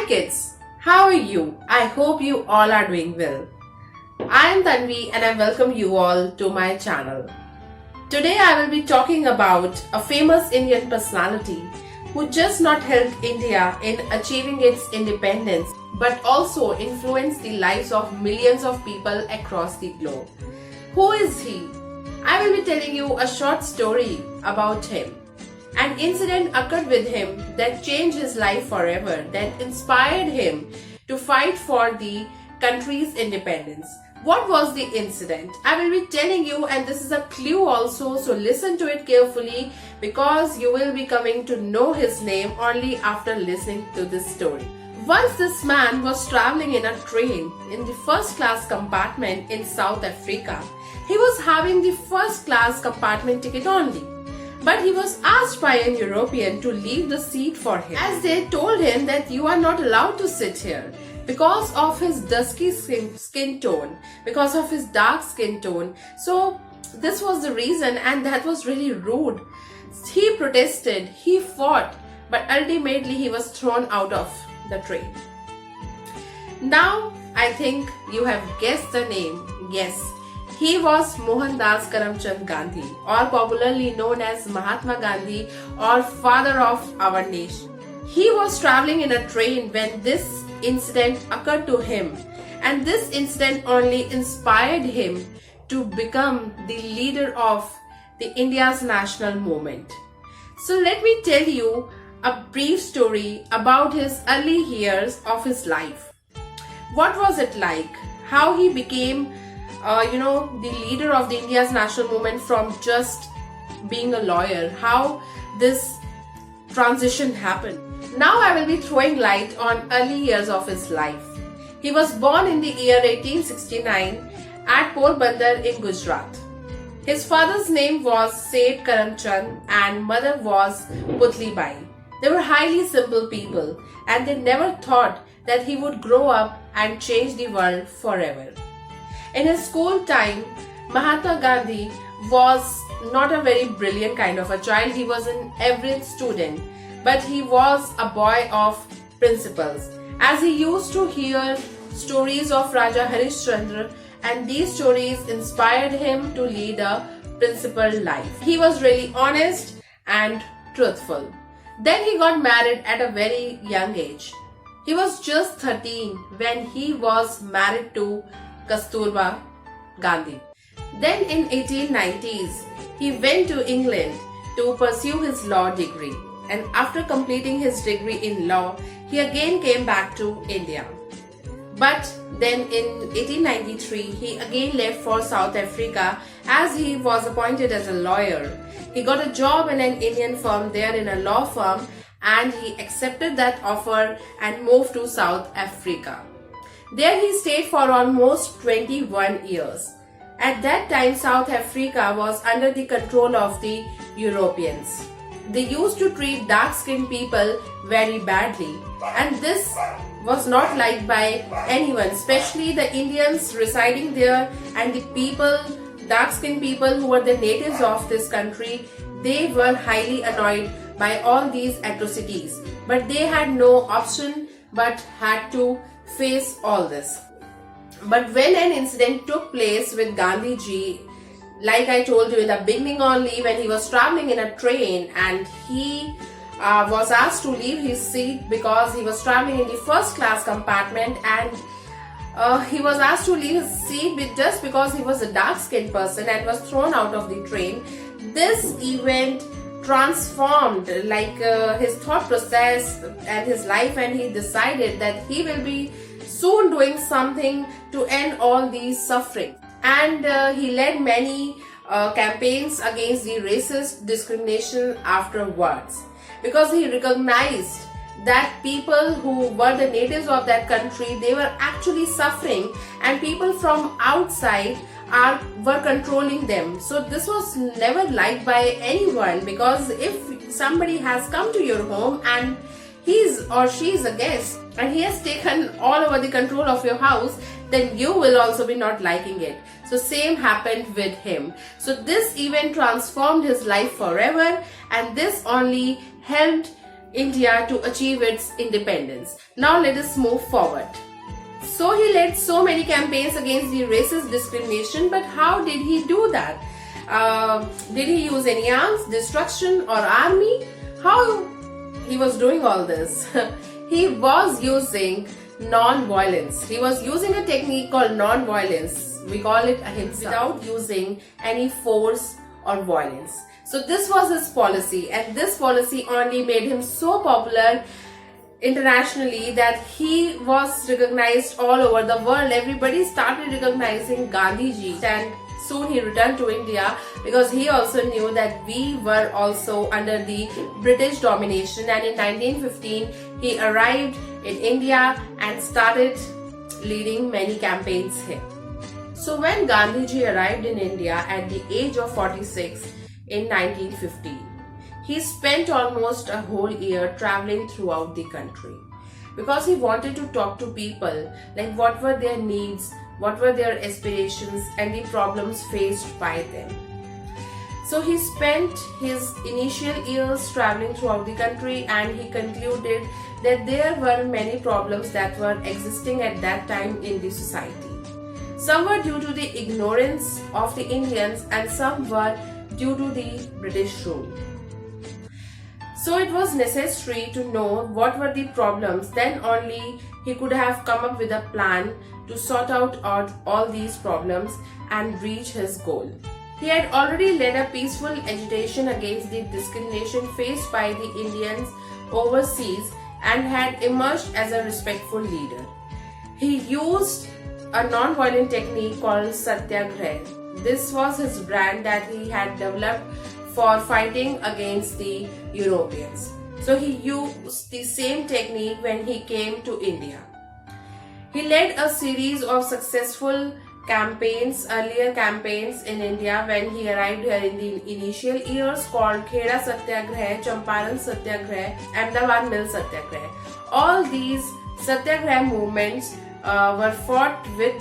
Hi kids, how are you? I hope you all are doing well. I am Tanvi and I welcome you all to my channel. Today I will be talking about a famous Indian personality who just not helped India in achieving its independence but also influenced the lives of millions of people across the globe. Who is he? I will be telling you a short story about him. An incident occurred with him that changed his life forever, that inspired him to fight for the country's independence. What was the incident? I will be telling you, and this is a clue also, so listen to it carefully because you will be coming to know his name only after listening to this story. Once this man was traveling in a train in the first class compartment in South Africa. He was having the first class compartment ticket only. But he was asked by an European to leave the seat for him, as they told him that you are not allowed to sit here because of his dusky skin tone, because of his dark skin tone. So this was the reason, and that was really rude. He protested, he fought, but ultimately he was thrown out of the train. Now I think you have guessed the name. Yes, he was Mohandas Karamchand Gandhi, or popularly known as Mahatma Gandhi, or father of our nation. He was traveling in a train when this incident occurred to him, and this incident only inspired him to become the leader of the India's national movement. So let me tell you a brief story about his early years of his life. What was it like? How he became the leader of the India's national movement from just being a lawyer, how this transition happened. Now I will be throwing light on early years of his life. He was born in the year 1869 at Porbandar in Gujarat. His father's name was Seth Karamchand and mother was Putli Bai. They were highly simple people and they never thought that he would grow up and change the world forever. In his school time, Mahatma Gandhi was not a very brilliant kind of a child. He was an average student, but he was a boy of principles. As he used to hear stories of Raja Harishchandra, and these stories inspired him to lead a principled life. He was really honest and truthful. Then he got married at a very young age. He was just 13 when he was married to Kasturba Gandhi. Then in 1890s, he went to England to pursue his law degree, and after completing his degree in law, he again came back to India. But then in 1893, he again left for South Africa as he was appointed as a lawyer. He got a job in an Indian firm there in a law firm, and he accepted that offer and moved to South Africa. There he stayed for almost 21 years. At that time, South Africa was under the control of the Europeans. They used to treat dark-skinned people very badly, and this was not liked by anyone, especially the Indians residing there and the people, dark-skinned people who were the natives of this country. They were highly annoyed by all these atrocities, but they had no option but had to face all this. But when an incident took place with Gandhiji, like I told you in the beginning only, when he was traveling in a train and he was asked to leave his seat because he was traveling in the first class compartment, and he was asked to leave his seat just because he was a dark-skinned person and was thrown out of the train. This event transformed his thought process and his life, and he decided that he will be soon doing something to end all these suffering. And he led many campaigns against the racist discrimination afterwards, because he recognized that people who were the natives of that country, they were actually suffering, and people from outside were controlling them. So this was never liked by anyone, because if somebody has come to your home and he's or she's a guest and he has taken all over the control of your house, then you will also be not liking it. So same happened with him. So this event transformed his life forever, and this only helped India to achieve its independence. Now let us move forward. So he led so many campaigns against the racist discrimination, but how did he do that? Did he use any arms, destruction or army? How he was doing all this? He was using non-violence. He was using a technique called non-violence. We call it ahimsa, without using any force or violence. So this was his policy, and this policy only made him so popular internationally that he was recognized all over the world. Everybody started recognizing Gandhiji, and soon he returned to India because he also knew that we were also under the British domination, and in 1915 he arrived in India and started leading many campaigns here. So when Gandhiji arrived in India at the age of 46 in 1915, he spent almost a whole year traveling throughout the country because he wanted to talk to people, like what were their needs, what were their aspirations and the problems faced by them. So he spent his initial years traveling throughout the country, and he concluded that there were many problems that were existing at that time in the society. Some were due to the ignorance of the Indians and some were due to the British rule. So it was necessary to know what were the problems. Then only he could have come up with a plan to sort out all these problems and reach his goal. He had already led a peaceful agitation against the discrimination faced by the Indians overseas and had emerged as a respectful leader. He used a non-violent technique called Satyagraha. This was his brand that he had developed for fighting against the Europeans. So he used the same technique when he came to India. He led a series of successful campaigns, earlier campaigns in India when he arrived here in the initial years, called Kheda Satyagraha, Champaran Satyagraha, Ahmedabad Mill Satyagraha. All these Satyagraha movements were fought with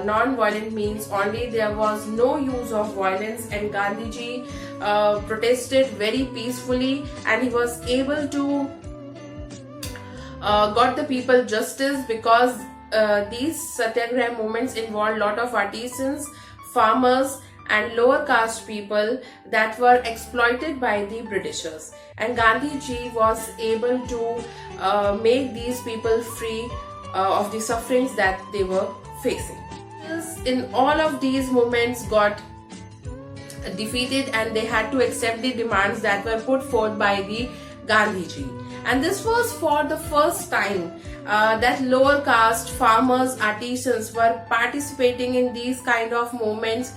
non-violent means only. There was no use of violence, and Gandhiji protested very peacefully, and he was able to got the people justice because these Satyagraha movements involved a lot of artisans, farmers and lower caste people that were exploited by the Britishers, and Gandhiji was able to make these people free of the sufferings that they were facing. In all of these movements got defeated, and they had to accept the demands that were put forth by the Gandhiji. And this was for the first time that lower caste farmers, artisans were participating in these kind of movements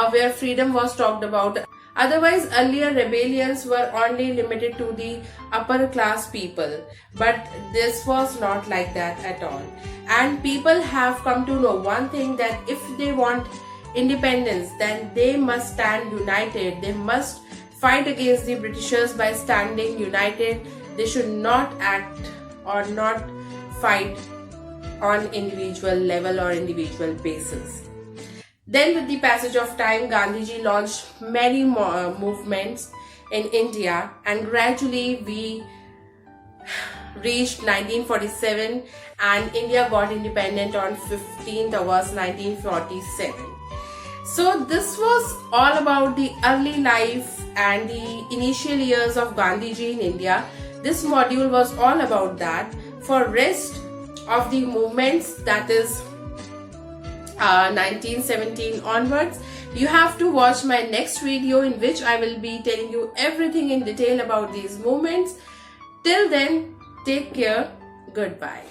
where freedom was talked about. Otherwise, earlier rebellions were only limited to the upper class people, but this was not like that at all. And people have come to know one thing, that if they want independence, then they must stand united. They must fight against the Britishers by standing united. They should not act or not fight on individual level or individual basis. Then with the passage of time, Gandhiji launched many more movements in India, and gradually we reached 1947 and India got independent on 15th August 1947. So this was all about the early life and the initial years of Gandhiji in India. This module was all about that. For rest of the movements, that is 1917 onwards, you have to watch my next video in which I will be telling you everything in detail about these movements. Till then, take care. Goodbye.